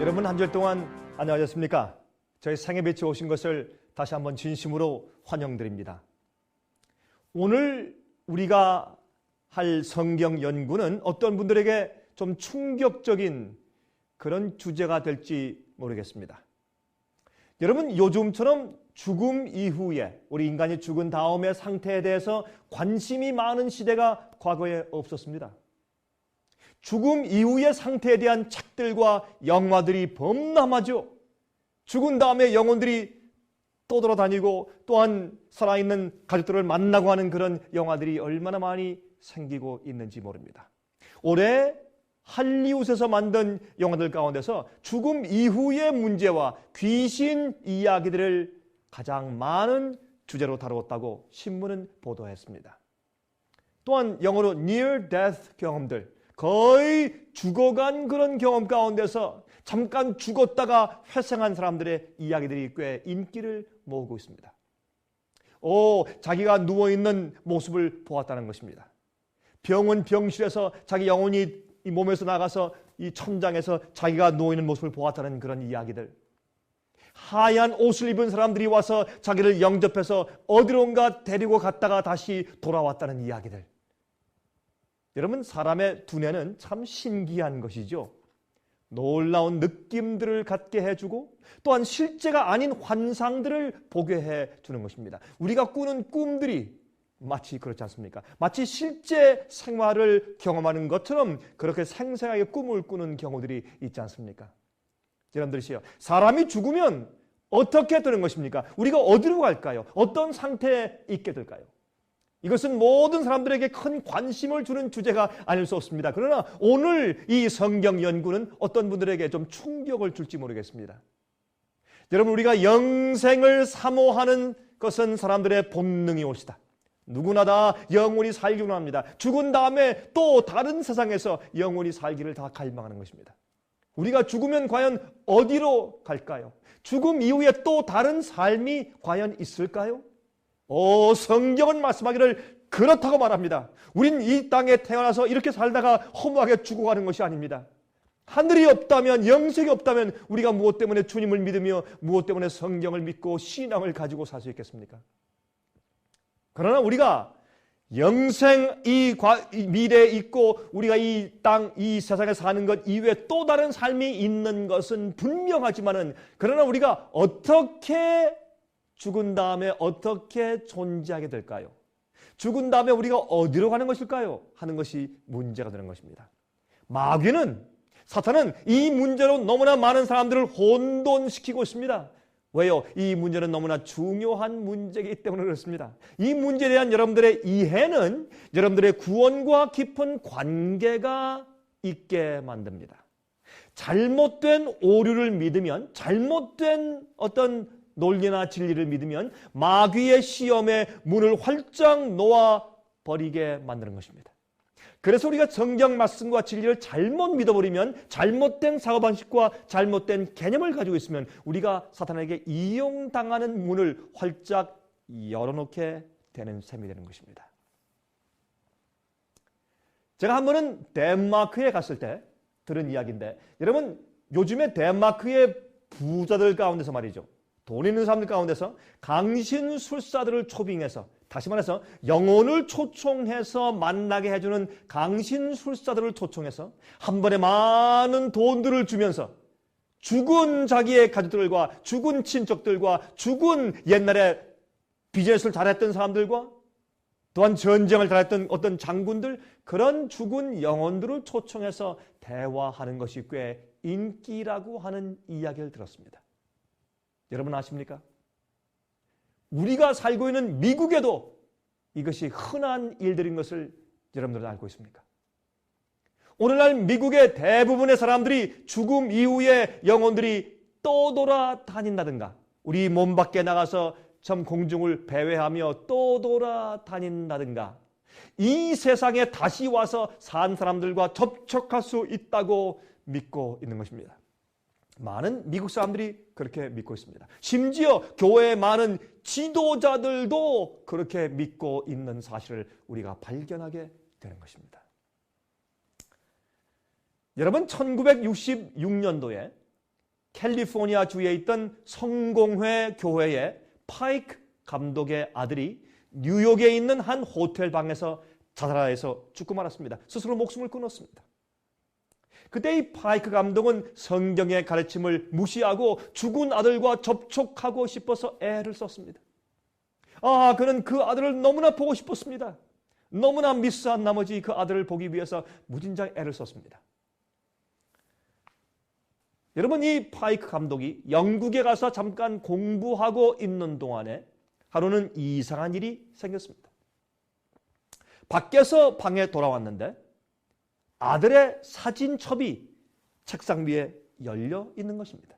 여러분 한 주일 동안 안녕하셨습니까? 저희 생애빛에 오신 것을 다시 한번 진심으로 환영드립니다. 오늘 우리가 할 성경 연구는 어떤 분들에게 좀 충격적인 그런 주제가 될지 모르겠습니다. 여러분, 요즘처럼 죽음 이후에 우리 인간이 죽은 다음의 상태에 대해서 관심이 많은 시대가 과거에 없었습니다. 죽음 이후의 상태에 대한 책들과 영화들이 범람하죠. 죽은 다음에 영혼들이 떠돌아다니고 또한 살아있는 가족들을 만나고 하는 그런 영화들이 얼마나 많이 생기고 있는지 모릅니다. 올해 할리우드에서 만든 영화들 가운데서 죽음 이후의 문제와 귀신 이야기들을 가장 많은 주제로 다루었다고 신문은 보도했습니다. 또한 영어로 Near Death 경험들, 거의 죽어간 그런 경험 가운데서 잠깐 죽었다가 회생한 사람들의 이야기들이 꽤 인기를 모으고 있습니다. 자기가 누워있는 모습을 보았다는 것입니다. 병실에서 자기 영혼이 이 몸에서 나가서 이 천장에서 자기가 누워있는 모습을 보았다는 그런 이야기들. 하얀 옷을 입은 사람들이 와서 자기를 영접해서 어디론가 데리고 갔다가 다시 돌아왔다는 이야기들. 여러분, 사람의 두뇌는 참 신기한 것이죠. 놀라운 느낌들을 갖게 해주고 또한 실제가 아닌 환상들을 보게 해주는 것입니다. 우리가 꾸는 꿈들이 마치 그렇지 않습니까? 마치 실제 생활을 경험하는 것처럼 그렇게 생생하게 꿈을 꾸는 경우들이 있지 않습니까? 여러분들이시요, 사람이 죽으면 어떻게 되는 것입니까? 우리가 어디로 갈까요? 어떤 상태에 있게 될까요? 이것은 모든 사람들에게 큰 관심을 주는 주제가 아닐 수 없습니다. 그러나 오늘 이 성경 연구는 어떤 분들에게 좀 충격을 줄지 모르겠습니다. 여러분, 우리가 영생을 사모하는 것은 사람들의 본능이 옳시다. 누구나 다 영원히 살기를 합니다. 죽은 다음에 또 다른 세상에서 영원히 살기를 다 갈망하는 것입니다. 우리가 죽으면 과연 어디로 갈까요? 죽음 이후에 또 다른 삶이 과연 있을까요? 성경은 말씀하기를 그렇다고 말합니다. 우린 이 땅에 태어나서 이렇게 살다가 허무하게 죽어가는 것이 아닙니다. 하늘이 없다면, 영생이 없다면 우리가 무엇 때문에 주님을 믿으며 무엇 때문에 성경을 믿고 신앙을 가지고 살 수 있겠습니까? 그러나 우리가 영생, 이 미래에 있고 우리가 이 땅, 이 세상에 사는 것 이외에 또 다른 삶이 있는 것은 분명하지만은, 그러나 우리가 어떻게 죽은 다음에 어떻게 존재하게 될까요? 죽은 다음에 우리가 어디로 가는 것일까요? 하는 것이 문제가 되는 것입니다. 마귀는, 사탄은 이 문제로 너무나 많은 사람들을 혼돈시키고 있습니다. 왜요? 이 문제는 너무나 중요한 문제이기 때문에 그렇습니다. 이 문제에 대한 여러분들의 이해는 여러분들의 구원과 깊은 관계가 있게 만듭니다. 잘못된 오류를 믿으면, 잘못된 어떤 논리나 진리를 믿으면 마귀의 시험의 문을 활짝 놓아버리게 만드는 것입니다. 그래서 우리가 성경 말씀과 진리를 잘못 믿어버리면, 잘못된 사고방식과 잘못된 개념을 가지고 있으면 우리가 사탄에게 이용당하는 문을 활짝 열어놓게 되는 셈이 되는 것입니다. 제가 한 번은 덴마크에 갔을 때 들은 이야기인데, 여러분, 요즘에 덴마크의 부자들 가운데서 말이죠, 돈 있는 사람들 가운데서 강신술사들을 초빙해서, 다시 말해서 영혼을 초청해서 만나게 해주는 강신술사들을 초청해서 한 번에 많은 돈들을 주면서 죽은 자기의 가족들과 죽은 친척들과 죽은 옛날에 비즈니스를 잘했던 사람들과 또한 전쟁을 잘했던 어떤 장군들, 그런 죽은 영혼들을 초청해서 대화하는 것이 꽤 인기라고 하는 이야기를 들었습니다. 여러분 아십니까? 우리가 살고 있는 미국에도 이것이 흔한 일들인 것을 여러분들은 알고 있습니까? 오늘날 미국의 대부분의 사람들이 죽음 이후에 영혼들이 떠돌아다닌다든가, 우리 몸 밖에 나가서 참 공중을 배회하며 떠돌아다닌다든가, 이 세상에 다시 와서 산 사람들과 접촉할 수 있다고 믿고 있는 것입니다. 많은 미국 사람들이 그렇게 믿고 있습니다. 심지어 교회의 많은 지도자들도 그렇게 믿고 있는 사실을 우리가 발견하게 되는 것입니다. 여러분, 1966년도에 캘리포니아 주에 있던 성공회 교회의 파이크 감독의 아들이 뉴욕에 있는 한 호텔 방에서 자살해서 죽고 말았습니다. 스스로 목숨을 끊었습니다. 그때 이 파이크 감독은 성경의 가르침을 무시하고 죽은 아들과 접촉하고 싶어서 애를 썼습니다. 그는 그 아들을 너무나 보고 싶었습니다. 너무나 미스한 나머지 그 아들을 보기 위해서 무진장 애를 썼습니다. 여러분, 이 파이크 감독이 영국에 가서 잠깐 공부하고 있는 동안에 하루는 이상한 일이 생겼습니다. 밖에서 방에 돌아왔는데 아들의 사진첩이 책상 위에 열려 있는 것입니다.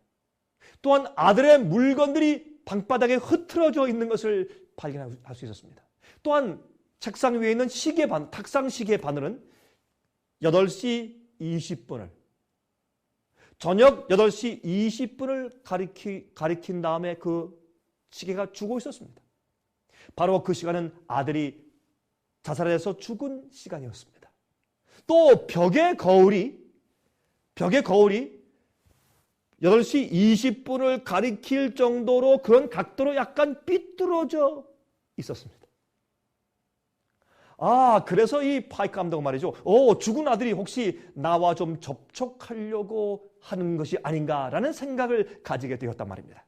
또한 아들의 물건들이 방바닥에 흐트러져 있는 것을 발견할 수 있었습니다. 또한 책상 위에 있는 탁상 시계 바늘은 8시 20분을 저녁 8시 20분을 가리킨 다음에 그 시계가 죽어 있었습니다. 바로 그 시간은 아들이 자살해서 죽은 시간이었습니다. 또 벽의 거울이 8시 20분을 가리킬 정도로 그런 각도로 약간 삐뚤어져 있었습니다. 그래서 이 파이크 감독은 말이죠. 죽은 아들이 혹시 나와 좀 접촉하려고 하는 것이 아닌가라는 생각을 가지게 되었단 말입니다.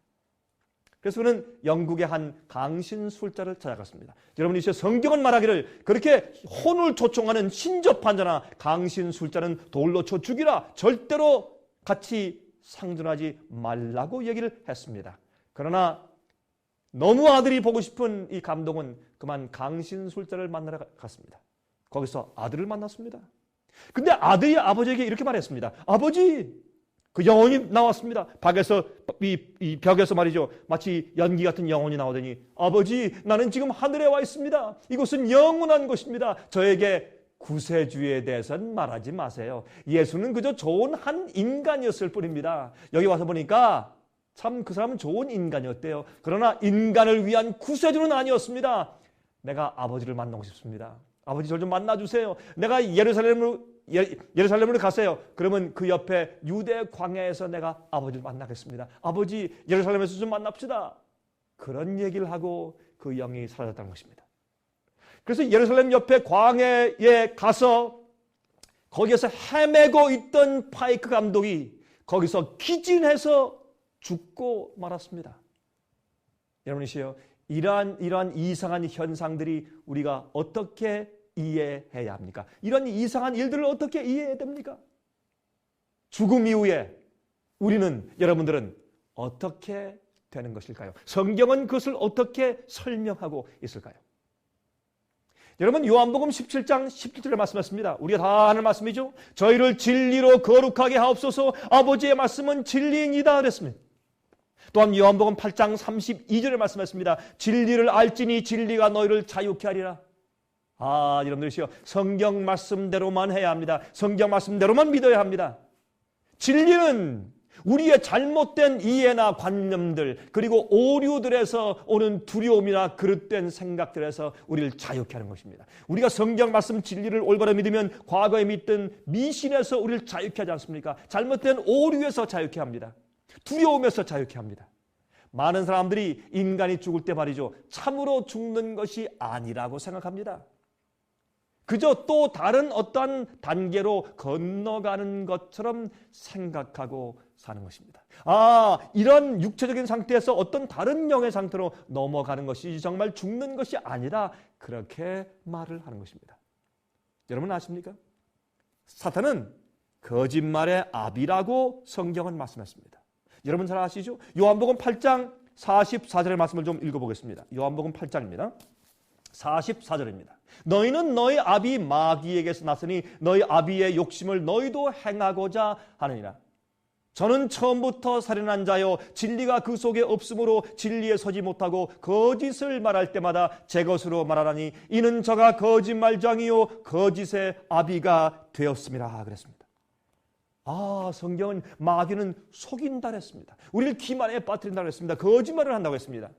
그래서 그는 영국의 한 강신술자를 찾아갔습니다. 여러분이 이제 성경은 말하기를 그렇게 혼을 초청하는 신접한 자나 강신술자는 돌로 쳐 죽이라, 절대로 같이 상존하지 말라고 얘기를 했습니다. 그러나 너무 아들이 보고 싶은 이 감독은 그만 강신술자를 만나러 갔습니다. 거기서 아들을 만났습니다. 근데 아들이 아버지에게 이렇게 말했습니다. 아버지, 그 영혼이 나왔습니다. 이 벽에서 말이죠. 마치 연기 같은 영혼이 나오더니, 아버지, 나는 지금 하늘에 와 있습니다. 이곳은 영원한 곳입니다. 저에게 구세주에 대해서는 말하지 마세요. 예수는 그저 좋은 한 인간이었을 뿐입니다. 여기 와서 보니까 참 그 사람은 좋은 인간이었대요. 그러나 인간을 위한 구세주는 아니었습니다. 내가 아버지를 만나고 싶습니다. 아버지, 저를 좀 만나주세요. 내가 예루살렘으로 가세요. 그러면 그 옆에 유대 광야에서 내가 아버지를 만나겠습니다. 아버지, 예루살렘에서 좀 만납시다. 그런 얘기를 하고 그 영이 사라졌다는 것입니다. 그래서 예루살렘 옆에 광야에 가서 거기에서 헤매고 있던 파이크 감독이 거기서 기진해서 죽고 말았습니다. 여러분이시여, 이러한 이상한 현상들이 우리가 어떻게 이해해야 합니까? 이런 이상한 일들을 어떻게 이해해야 됩니까? 죽음 이후에 여러분들은 어떻게 되는 것일까요? 성경은 그것을 어떻게 설명하고 있을까요? 여러분, 요한복음 17장 17절에 말씀하십니다. 우리가 다 아는 말씀이죠. 저희를 진리로 거룩하게 하옵소서. 아버지의 말씀은 진리이다 그랬습니다. 또한 요한복음 8장 32절에 말씀하십니다. 진리를 알지니 진리가 너희를 자유케 하리라. 여러분들이시여, 성경 말씀대로만 해야 합니다. 성경 말씀대로만 믿어야 합니다. 진리는 우리의 잘못된 이해나 관념들, 그리고 오류들에서 오는 두려움이나 그릇된 생각들에서 우리를 자유케 하는 것입니다. 우리가 성경 말씀 진리를 올바로 믿으면 과거에 믿던 미신에서 우리를 자유케 하지 않습니까? 잘못된 오류에서 자유케 합니다. 두려움에서 자유케 합니다. 많은 사람들이 인간이 죽을 때 말이죠, 참으로 죽는 것이 아니라고 생각합니다. 그저 또 다른 어떠한 단계로 건너가는 것처럼 생각하고 사는 것입니다. 이런 육체적인 상태에서 어떤 다른 영의 상태로 넘어가는 것이 정말 죽는 것이 아니라 그렇게 말을 하는 것입니다. 여러분 아십니까? 사탄은 거짓말의 아비라고 성경은 말씀했습니다. 여러분 잘 아시죠? 요한복음 8장 44절의 말씀을 좀 읽어보겠습니다. 요한복음 8장입니다. 44절입니다. 너희는 너희 아비 마귀에게서 났으니 너희 아비의 욕심을 너희도 행하고자 하느니라. 저는 처음부터 살인한 자요 진리가 그 속에 없으므로 진리에 서지 못하고 거짓을 말할 때마다 제 것으로 말하라니 이는 저가 거짓말장이요 거짓의 아비가 되었습니다. 그랬습니다. 성경은 마귀는 속인다 그랬습니다. 우리를 기만에 빠뜨린다 그랬습니다. 거짓말을 한다고 했습니다.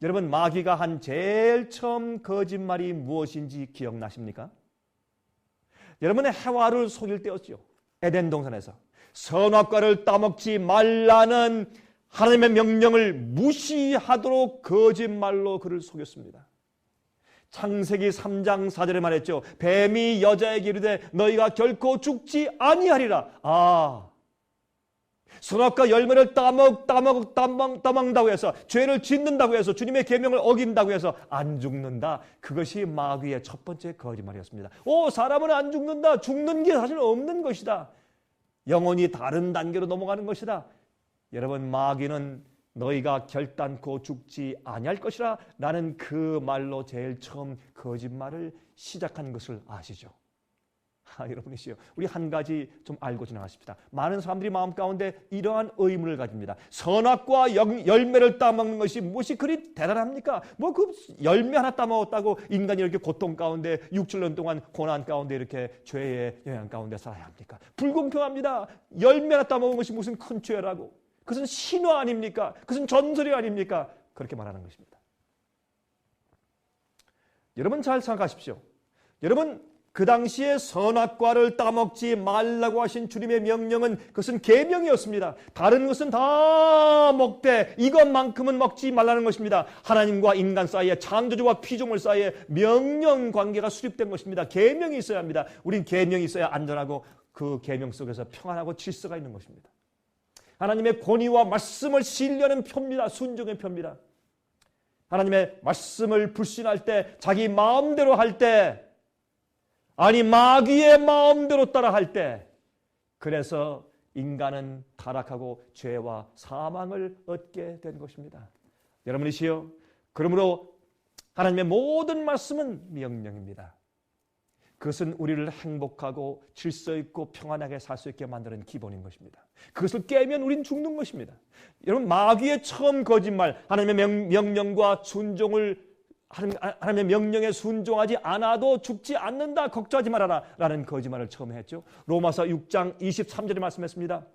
여러분, 마귀가 한 제일 처음 거짓말이 무엇인지 기억나십니까? 여러분의 해와를 속일 때였죠. 에덴 동산에서 선악과를 따먹지 말라는 하나님의 명령을 무시하도록 거짓말로 그를 속였습니다. 창세기 3장 4절에 말했죠. 뱀이 여자에게 이르되 너희가 결코 죽지 아니하리라. 선악과 열매를 따먹는다고 해서, 죄를 짓는다고 해서, 주님의 계명을 어긴다고 해서 안 죽는다. 그것이 마귀의 첫 번째 거짓말이었습니다. 사람은 안 죽는다. 죽는 게 사실 없는 것이다. 영혼이 다른 단계로 넘어가는 것이다. 여러분, 마귀는 너희가 결단코 죽지 아니할 것이라 라는 그 말로 제일 처음 거짓말을 시작한 것을 아시죠? 여러분이시요. 우리 한 가지 좀 알고 지나가십시다. 많은 사람들이 마음 가운데 이러한 의문을 가집니다. 선악과 열매를 따먹는 것이 무엇이 그리 대단합니까? 그 열매 하나 따먹었다고 인간이 이렇게 고통 가운데 6~7년 동안 고난 가운데 이렇게 죄의 영향 가운데 살아야 합니까? 불공평합니다. 열매 하나 따먹은 것이 무슨 큰 죄라고. 그것은 신화 아닙니까? 그것은 전설이 아닙니까? 그렇게 말하는 것입니다. 여러분 잘 생각하십시오. 여러분, 그 당시에 선악과를 따먹지 말라고 하신 주님의 명령은 그것은 계명이었습니다. 다른 것은 다 먹되 이것만큼은 먹지 말라는 것입니다. 하나님과 인간 사이에, 창조주와 피조물 사이에 명령 관계가 수립된 것입니다. 계명이 있어야 합니다. 우린 계명이 있어야 안전하고 그 계명 속에서 평안하고 질서가 있는 것입니다. 하나님의 권위와 말씀을 신뢰하는 표입니다. 순종의 표입니다. 하나님의 말씀을 불신할 때, 자기 마음대로 할 때, 아니 마귀의 마음대로 따라 할 때, 그래서 인간은 타락하고 죄와 사망을 얻게 된 것입니다. 여러분이시여, 그러므로 하나님의 모든 말씀은 명령입니다. 그것은 우리를 행복하고 질서 있고 평안하게 살 수 있게 만드는 기본인 것입니다. 그것을 깨면 우린 죽는 것입니다. 여러분, 마귀의 처음 거짓말, 하나님의 명령과 순종을, 하나님의 명령에 순종하지 않아도 죽지 않는다, 걱정하지 말아라 라는 거짓말을 처음 했죠. 로마서 6장 23절에 말씀했습니다.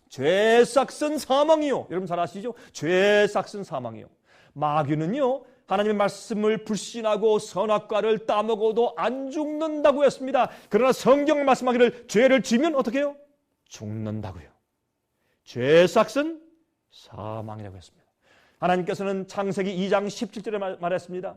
죄 삭은 사망이요. 여러분 잘 아시죠? 죄 삭은 사망이요. 마귀는요, 하나님의 말씀을 불신하고 선악과를 따먹어도 안 죽는다고 했습니다. 그러나 성경을 말씀하기를 죄를 지면 어떻게 해요? 죽는다고요. 죄 삭은 사망이라고 했습니다. 하나님께서는 창세기 2장 17절에 말했습니다.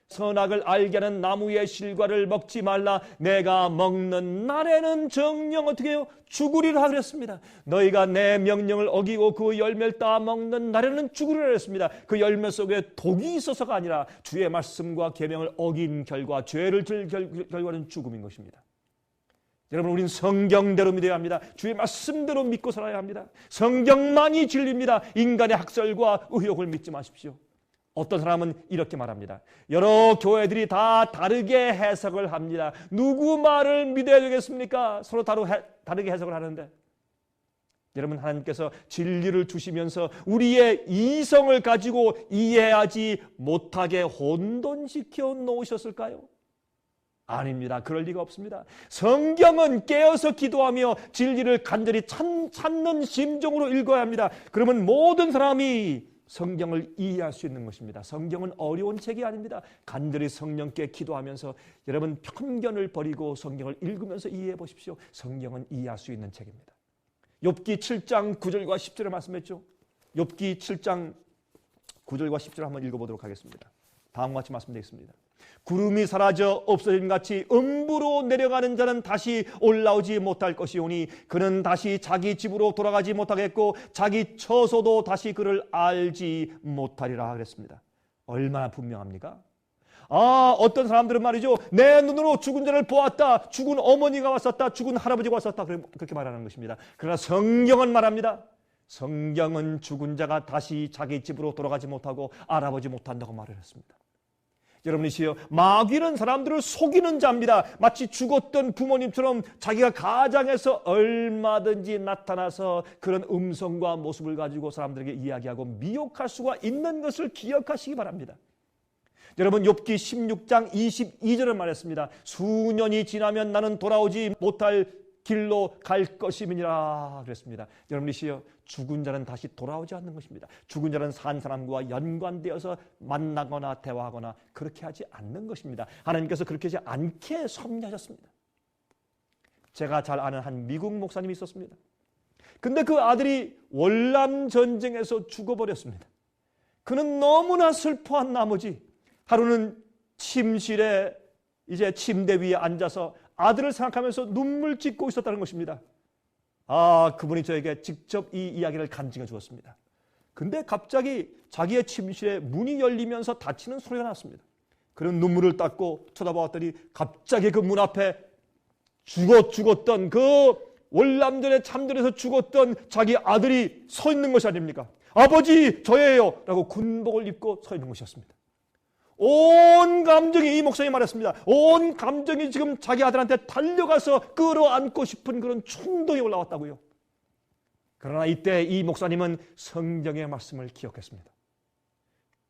선악을 알게 하는 나무의 실과를 먹지 말라. 내가 먹는 날에는 정녕 어떻게 해요? 죽으리라 그랬습니다. 너희가 내 명령을 어기고 그 열매를 따먹는 날에는 죽으리라 그랬습니다. 그 열매 속에 독이 있어서가 아니라 주의 말씀과 계명을 어긴 결과, 죄를 질 결과는 죽음인 것입니다. 여러분, 우린 성경대로 믿어야 합니다. 주의 말씀대로 믿고 살아야 합니다. 성경만이 진리입니다. 인간의 학설과 의혹을 믿지 마십시오. 어떤 사람은 이렇게 말합니다. 여러 교회들이 다 다르게 해석을 합니다. 누구 말을 믿어야 되겠습니까? 서로 다르게 해석을 하는데, 여러분, 하나님께서 진리를 주시면서 우리의 이성을 가지고 이해하지 못하게 혼돈시켜 놓으셨을까요? 아닙니다. 그럴 리가 없습니다. 성경은 깨어서 기도하며 진리를 간절히 찾는 심정으로 읽어야 합니다. 그러면 모든 사람이 성경을 이해할 수 있는 것입니다. 성경은 어려운 책이 아닙니다. 간절히 성령께 기도하면서 여러분 편견을 버리고 성경을 읽으면서 이해해 보십시오. 성경은 이해할 수 있는 책입니다. 욥기 7장 9절과 10절에 말씀했죠. 욥기 7장 9절과 10절 한번 읽어보도록 하겠습니다. 다음과 같이 말씀되어 있습니다. 구름이 사라져 없어짐 같이 음부로 내려가는 자는 다시 올라오지 못할 것이오니 그는 다시 자기 집으로 돌아가지 못하겠고 자기 처소도 다시 그를 알지 못하리라 그랬습니다. 얼마나 분명합니까? 어떤 사람들은 말이죠, 내 눈으로 죽은 자를 보았다, 죽은 어머니가 왔었다, 죽은 할아버지가 왔었다, 그렇게 말하는 것입니다. 그러나 성경은 말합니다. 성경은 죽은 자가 다시 자기 집으로 돌아가지 못하고 알아보지 못한다고 말을 했습니다. 여러분이시여, 마귀는 사람들을 속이는 자입니다. 마치 죽었던 부모님처럼 자기가 가장에서 얼마든지 나타나서 그런 음성과 모습을 가지고 사람들에게 이야기하고 미혹할 수가 있는 것을 기억하시기 바랍니다. 여러분, 욥기 16장 22절을 말했습니다. 수년이 지나면 나는 돌아오지 못할 길로 갈 것임이니라 그랬습니다. 여러분이시여, 죽은 자는 다시 돌아오지 않는 것입니다. 죽은 자는 산 사람과 연관되어서 만나거나 대화하거나 그렇게 하지 않는 것입니다. 하나님께서 그렇게 하지 않게 섭리하셨습니다. 제가 잘 아는 한 미국 목사님이 있었습니다. 근데 그 아들이 월남 전쟁에서 죽어버렸습니다. 그는 너무나 슬퍼한 나머지 하루는 침실에 이제 침대 위에 앉아서 아들을 생각하면서 눈물 짓고 있었다는 것입니다. 그분이 저에게 직접 이 이야기를 간증해 주었습니다. 근데 갑자기 자기의 침실에 문이 열리면서 닫히는 소리가 났습니다. 그는 눈물을 닦고 쳐다보았더니 갑자기 그 문 앞에 죽었던 그 월남전에 참전해서 죽었던 자기 아들이 서 있는 것이 아닙니까? 아버지 저예요 라고 군복을 입고 서 있는 것이었습니다. 온 감정이, 이 목사님이 말했습니다. 온 감정이 지금 자기 아들한테 달려가서 끌어안고 싶은 그런 충동이 올라왔다고요. 그러나 이때 이 목사님은 성경의 말씀을 기억했습니다.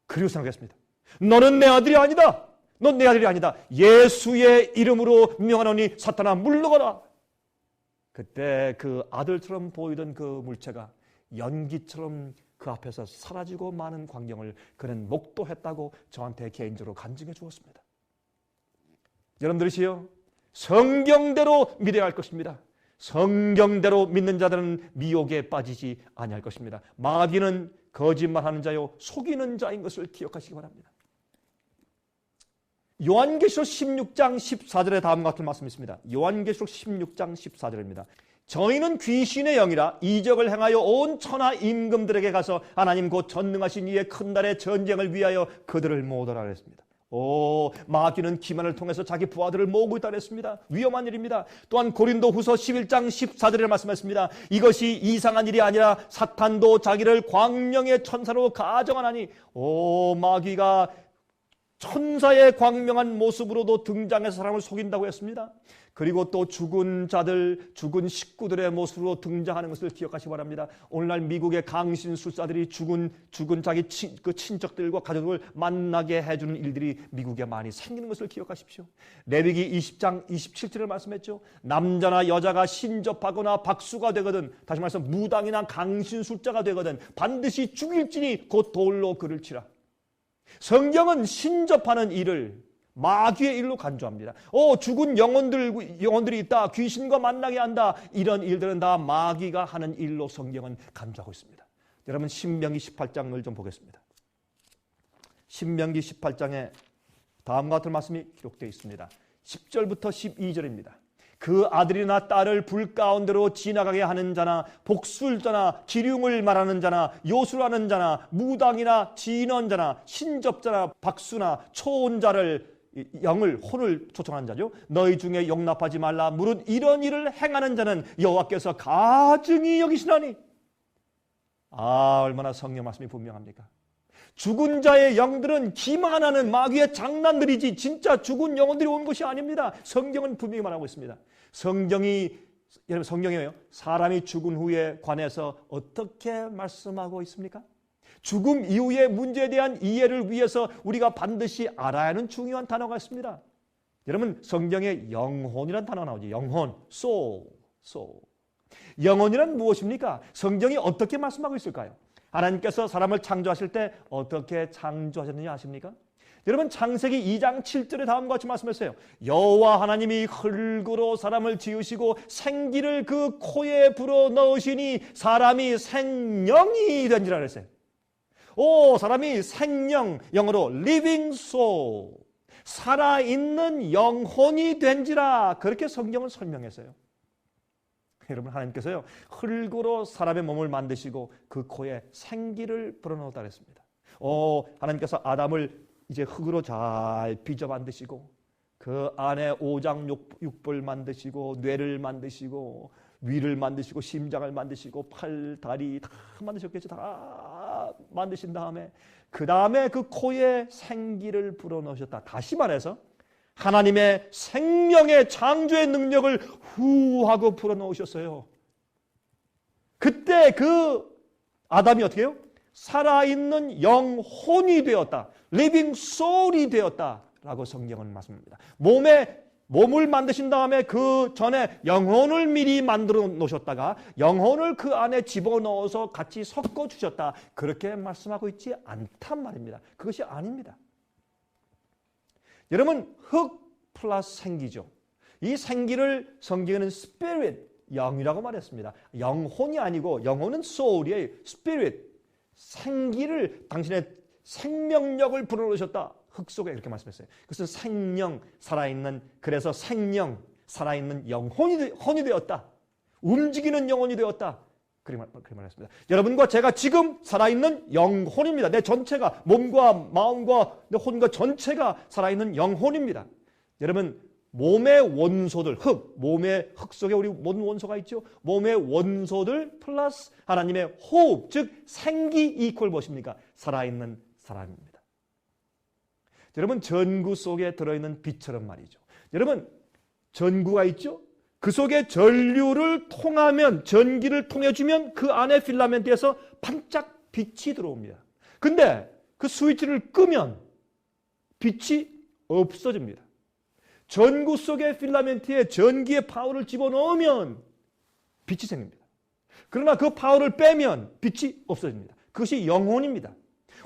그리고 생각했습니다. 너는 내 아들이 아니다. 넌 내 아들이 아니다. 예수의 이름으로 명하노니 사탄아 물러가라. 그때 그 아들처럼 보이던 그 물체가 연기처럼 그 앞에서 사라지고 마는 광경을 그는 목도했다고 저한테 개인적으로 간증해 주었습니다. 여러분들이시여, 성경대로 믿어야 할 것입니다. 성경대로 믿는 자들은 미혹에 빠지지 아니할 것입니다. 마귀는 거짓말하는 자요 속이는 자인 것을 기억하시기 바랍니다. 요한계시록 16장 14절에 다음과 같은 말씀이 있습니다. 요한계시록 16장 14절입니다. 저희는 귀신의 영이라 이적을 행하여 온 천하 임금들에게 가서 하나님 곧 전능하신 이의 큰 날의 전쟁을 위하여 그들을 모으더라 그랬습니다. 마귀는 기만을 통해서 자기 부하들을 모으고 있다 그랬습니다. 위험한 일입니다. 또한 고린도후서 11장 14절에 말씀했습니다. 이것이 이상한 일이 아니라 사탄도 자기를 광명의 천사로 가정하나니 마귀가 천사의 광명한 모습으로도 등장해서 사람을 속인다고 했습니다. 그리고 또 죽은 자들, 죽은 식구들의 모습으로 등장하는 것을 기억하시기 바랍니다. 오늘날 미국의 강신술사들이 죽은 자기 친척들과 가족을 만나게 해주는 일들이 미국에 많이 생기는 것을 기억하십시오. 레위기 20장 27절을 말씀했죠. 남자나 여자가 신접하거나 박수가 되거든, 다시 말해서 무당이나 강신술자가 되거든 반드시 죽일지니 곧 돌로 그를 치라. 성경은 신접하는 일을 마귀의 일로 간주합니다. 죽은 영혼들이 있다. 귀신과 만나게 한다. 이런 일들은 다 마귀가 하는 일로 성경은 간주하고 있습니다. 여러분 신명기 18장을 좀 보겠습니다. 신명기 18장에 다음과 같은 말씀이 기록되어 있습니다. 10절부터 12절입니다. 그 아들이나 딸을 불 가운데로 지나가게 하는 자나 복술자나 기륭을 말하는 자나 요술하는 자나 무당이나 진언자나 신접자나 박수나 초혼자를 영을 혼을 초청하는 자죠. 너희 중에 용납하지 말라. 무릇 이런 일을 행하는 자는 여호와께서 가증히 여기시나니. 얼마나 성경 말씀이 분명합니까? 죽은 자의 영들은 기만하는 마귀의 장난들이지 진짜 죽은 영혼들이 온 것이 아닙니다. 성경은 분명히 말하고 있습니다. 여러분 성경이에요. 사람이 죽은 후에 관해서 어떻게 말씀하고 있습니까? 죽음 이후의 문제에 대한 이해를 위해서 우리가 반드시 알아야 하는 중요한 단어가 있습니다. 여러분 성경에 영혼이라는 단어가 나오죠. 영혼, soul. 영혼이란 무엇입니까? 성경이 어떻게 말씀하고 있을까요? 하나님께서 사람을 창조하실 때 어떻게 창조하셨는지 아십니까? 여러분 창세기 2장 7절에 다음과 같이 말씀했어요. 여호와 하나님이 흙으로 사람을 지으시고 생기를 그 코에 불어넣으시니 사람이 생명이 된지라 그랬어요. 사람이 생명, 영어로 living soul, 살아있는 영혼이 된지라 그렇게 성경을 설명했어요. 여러분 하나님께서요 흙으로 사람의 몸을 만드시고 그 코에 생기를 불어넣었다 그랬습니다. 하나님께서 아담을 이제 흙으로 잘 빚어 만드시고 그 안에 오장육부를 만드시고 뇌를 만드시고 위를 만드시고 심장을 만드시고 팔, 다리 다 만드셨겠죠. 다 만드신 다음에 그 다음에 그 코에 생기를 불어넣으셨다. 다시 말해서 하나님의 생명의 창조의 능력을 후 하고 불어넣으셨어요. 그때 그 아담이 어떻게 해요? 살아있는 영혼이 되었다. living soul이 되었다라고 성경은 말씀합니다. 몸을 만드신 다음에 그 전에 영혼을 미리 만들어 놓으셨다가 영혼을 그 안에 집어넣어서 같이 섞어 주셨다. 그렇게 말씀하고 있지 않단 말입니다. 그것이 아닙니다. 여러분 흙 플러스 생기죠. 이 생기를 성경에는 spirit, 영이라고 말했습니다. 영혼이 아니고 영혼은 soul이에요. spirit, 생기를 당신의 생명력을 불어넣으셨다. 흙 속에 이렇게 말씀했어요. 그것은 생명, 살아있는, 그래서 생명, 살아있는 영혼이 되었다. 움직이는 영혼이 되었다. 그렇게 말했습니다. 여러분과 제가 지금 살아있는 영혼입니다. 내 전체가, 몸과 마음과 내 혼과 전체가 살아있는 영혼입니다. 여러분, 몸의 원소들, 몸의 흙 속에 우리 모든 원소가 있죠. 몸의 원소들 플러스 하나님의 호흡, 즉 생기 이퀄 무엇입니까? 살아있는 사람입니다. 여러분, 전구 속에 들어있는 빛처럼 말이죠. 여러분, 전구가 있죠? 그 속에 전류를 통하면, 전기를 통해주면 그 안에 필라멘트에서 반짝 빛이 들어옵니다. 근데 그 스위치를 끄면 빛이 없어집니다. 전구 속의 필라멘트에 전기의 파워를 집어넣으면 빛이 생깁니다. 그러나 그 파워를 빼면 빛이 없어집니다. 그것이 영혼입니다.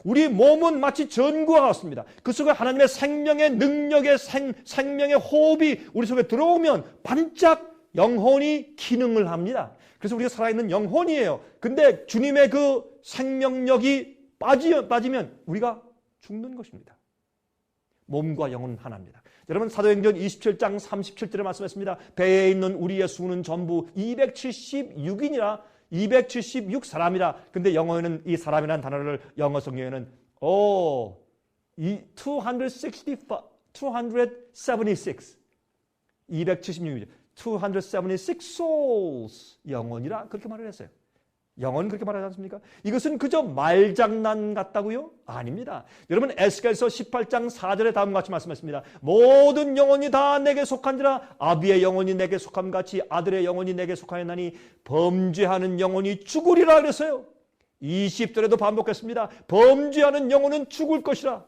우리 몸은 마치 전구와 같습니다. 그 속에 하나님의 생명의 능력의 생명의 호흡이 우리 속에 들어오면 반짝 영혼이 기능을 합니다. 그래서 우리가 살아있는 영혼이에요. 근데 주님의 그 생명력이 빠지면 우리가 죽는 것입니다. 몸과 영혼은 하나입니다. 여러분, 사도행전 27장 37절에 말씀했습니다. 배에 있는 우리의 수는 전부 276이니라 276 사람이라. 근데 영어에는 이 사람이라는 단어를 영어 성경에는 276 souls 영혼이라 그렇게 말을 했어요. 영혼은 그렇게 말하지 않습니까? 이것은 그저 말장난 같다고요? 아닙니다. 여러분, 에스겔서 18장 4절에 다음과 같이 말씀했습니다. 모든 영혼이 다 내게 속한지라 아비의 영혼이 내게 속함 같이 아들의 영혼이 내게 속하였나니 범죄하는 영혼이 죽으리라 그랬어요. 20절에도 반복했습니다. 범죄하는 영혼은 죽을 것이라.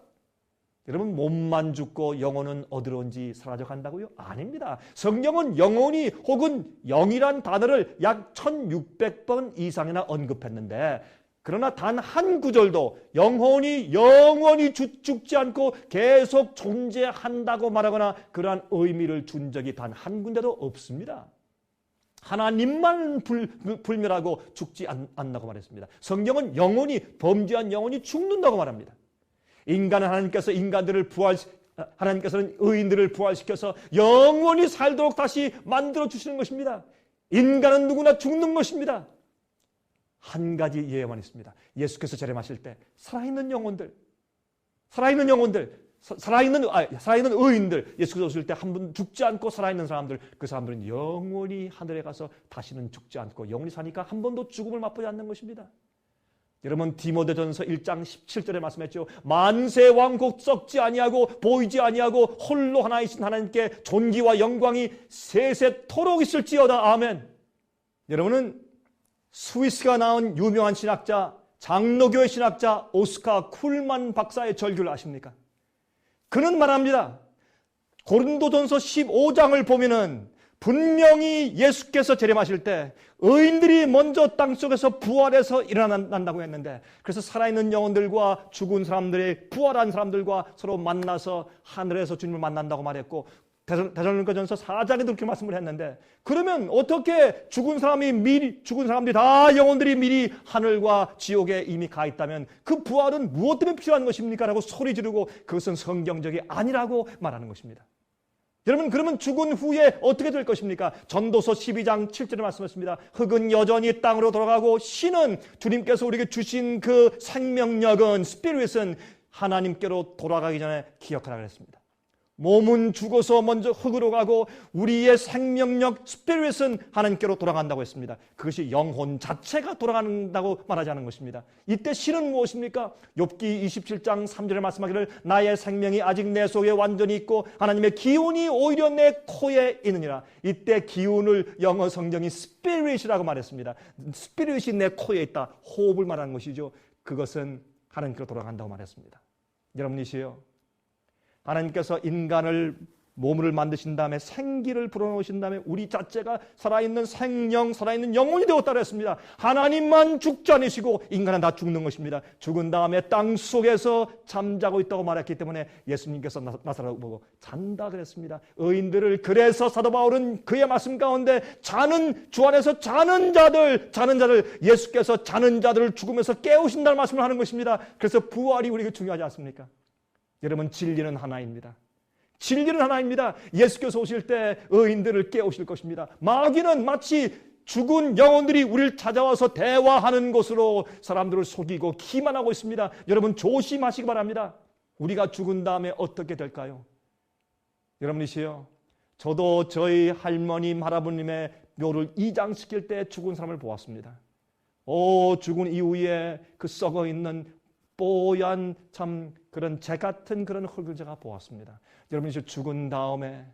여러분, 몸만 죽고 영혼은 어디로 온지 사라져 간다고요? 아닙니다. 성경은 영혼이 혹은 영이란 단어를 약 1600번 이상이나 언급했는데, 그러나 단 한 구절도 영혼이 영원히 죽지 않고 계속 존재한다고 말하거나 그러한 의미를 준 적이 단 한 군데도 없습니다. 하나님만 불멸하고 죽지 않는다고 말했습니다. 성경은 영혼이, 범죄한 영혼이 죽는다고 말합니다. 인간은 하나님께서는 의인들을 부활시켜서 영원히 살도록 다시 만들어 주시는 것입니다. 인간은 누구나 죽는 것입니다. 한 가지 예외만 있습니다. 예수께서 재림하실 때 살아있는 영혼들, 살아있는 의인들, 예수께서 오실 때 한 분 죽지 않고 살아있는 사람들, 그 사람들은 영원히 하늘에 가서 다시는 죽지 않고 영원히 사니까 한 번도 죽음을 맛보지 않는 것입니다. 여러분, 디모데전서 1장 17절에 말씀했죠. 만세 왕국 썩지 아니하고 보이지 아니하고 홀로 하나이신 하나님께 존귀와 영광이 세세토록 있을지어다. 아멘. 여러분은 스위스가 낳은 유명한 신학자, 장로교의 신학자 오스카 쿨만 박사의 절규를 아십니까? 그는 말합니다. 고린도전서 15장을 보면은 분명히 예수께서 재림하실 때 의인들이 먼저 땅속에서 부활해서 일어난다고 했는데, 그래서 살아있는 영혼들과 죽은 사람들이 부활한 사람들과 서로 만나서 하늘에서 주님을 만난다고 말했고, 데살로니가전서 4장에도 그렇게 말씀을 했는데, 그러면 어떻게 죽은 사람들이 다 영혼들이 미리 하늘과 지옥에 이미 가 있다면 그 부활은 무엇 때문에 필요한 것입니까? 라고 소리 지르고 그것은 성경적이 아니라고 말하는 것입니다. 여러분, 그러면 죽은 후에 어떻게 될 것입니까? 전도서 12장 7절에 말씀했습니다. 흙은 여전히 땅으로 돌아가고 신은, 주님께서 우리에게 주신 그 생명력은, 스피릿은 하나님께로 돌아가기 전에 기억하라 그랬습니다. 몸은 죽어서 먼저 흙으로 가고 우리의 생명력, 스피릿은 하나님께로 돌아간다고 했습니다. 그것이 영혼 자체가 돌아간다고 말하지 않은 것입니다. 이때 신은 무엇입니까? 욥기 27장 3절에 말씀하기를 나의 생명이 아직 내 속에 완전히 있고 하나님의 기운이 오히려 내 코에 있느니라. 이때 기운을 영어 성경이 스피릿이라고 말했습니다. 스피릿이 내 코에 있다. 호흡을 말하는 것이죠. 그것은 하나님께로 돌아간다고 말했습니다. 여러분이시여, 하나님께서 인간을 몸을 만드신 다음에 생기를 불어넣으신 다음에 우리 자체가 살아있는 생명, 살아있는 영혼이 되었다 그랬습니다. 하나님만 죽지 않으시고 인간은 다 죽는 것입니다. 죽은 다음에 땅 속에서 잠자고 있다고 말했기 때문에 예수님께서 나사로를 보고 잔다 그랬습니다. 의인들을 그래서 사도 바울은 그의 말씀 가운데 자는 주 안에서 자는 자들 예수께서 자는 자들을 죽으면서 깨우신다는 말씀을 하는 것입니다. 그래서 부활이 우리에게 중요하지 않습니까? 여러분, 진리는 하나입니다. 진리는 하나입니다. 예수께서 오실 때 의인들을 깨우실 것입니다. 마귀는 마치 죽은 영혼들이 우리를 찾아와서 대화하는 것으로 사람들을 속이고 기만하고 있습니다. 여러분, 조심하시기 바랍니다. 우리가 죽은 다음에 어떻게 될까요? 여러분이시요, 저도 저희 할머님, 할아버님의 묘를 이장시킬 때 죽은 사람을 보았습니다. 죽은 이후에 그 썩어 있는 뽀얀 참 그런 재 같은 그런 흙을 제가 보았습니다. 여러분이 죽은 다음에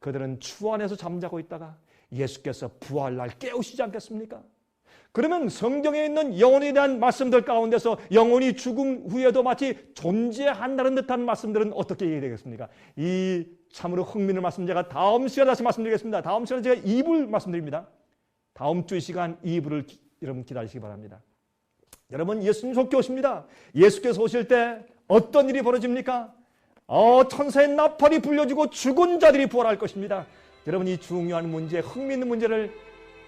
그들은 주 안에서 잠자고 있다가 예수께서 부활날 깨우시지 않겠습니까? 그러면 성경에 있는 영혼에 대한 말씀들 가운데서 영혼이 죽음 후에도 마치 존재한다는 듯한 말씀들은 어떻게 이해되겠습니까? 이 참으로 흥미있는 말씀 제가 다음 시간에 다시 말씀드리겠습니다. 다음 시간에 제가 2부를 말씀드립니다. 다음 주 이 시간 2부를 여러분 기다리시기 바랍니다. 여러분, 예수님 속히 오십니다. 예수께서 오실 때 어떤 일이 벌어집니까? 천사의 나팔이 불려지고 죽은 자들이 부활할 것입니다. 여러분, 이 중요한 문제, 흥미있는 문제를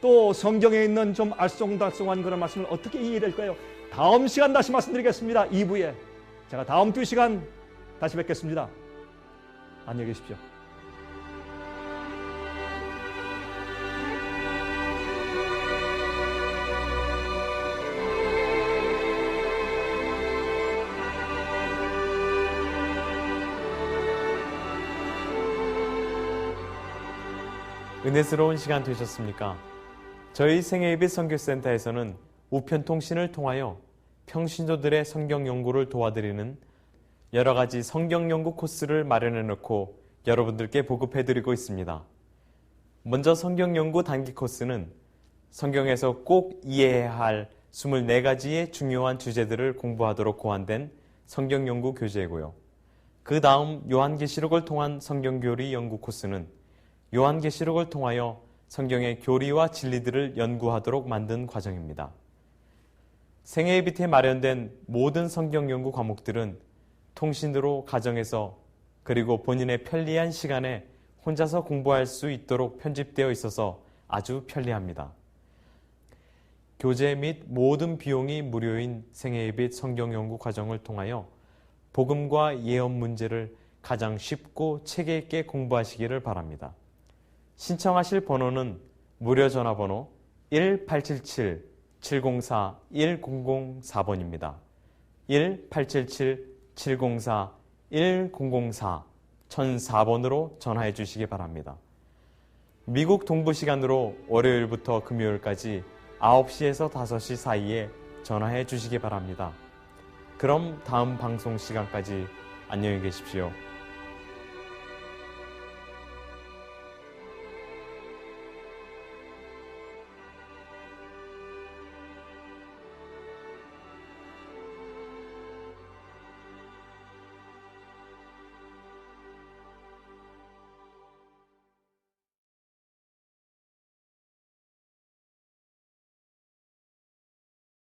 또 성경에 있는 좀 알쏭달쏭한 그런 말씀을 어떻게 이해될까요? 다음 시간 다시 말씀드리겠습니다. 2부에 제가 다음 주 시간 다시 뵙겠습니다. 안녕히 계십시오. 은혜스러운 시간 되셨습니까? 저희 생애의빛 선교센터에서는 우편통신을 통하여 평신도들의 성경 연구를 도와드리는 여러 가지 성경 연구 코스를 마련해 놓고 여러분들께 보급해드리고 있습니다. 먼저 성경 연구 단기 코스는 성경에서 꼭 이해해야 할 24가지의 중요한 주제들을 공부하도록 고안된 성경 연구 교재이고요. 그 다음 요한계시록을 통한 성경교리 연구 코스는 요한계시록을 통하여 성경의 교리와 진리들을 연구하도록 만든 과정입니다. 생애의 빛에 마련된 모든 성경 연구 과목들은 통신으로 가정에서 그리고 본인의 편리한 시간에 혼자서 공부할 수 있도록 편집되어 있어서 아주 편리합니다. 교재 및 모든 비용이 무료인 생애의 빛 성경 연구 과정을 통하여 복음과 예언 문제를 가장 쉽고 체계 있게 공부하시기를 바랍니다. 신청하실 번호는 무료 전화번호 1877-704-1004번입니다. 1877-704-1004 1004번으로 전화해 주시기 바랍니다. 미국 동부 시간으로 월요일부터 금요일까지 9시에서 5시 사이에 전화해 주시기 바랍니다. 그럼 다음 방송 시간까지 안녕히 계십시오.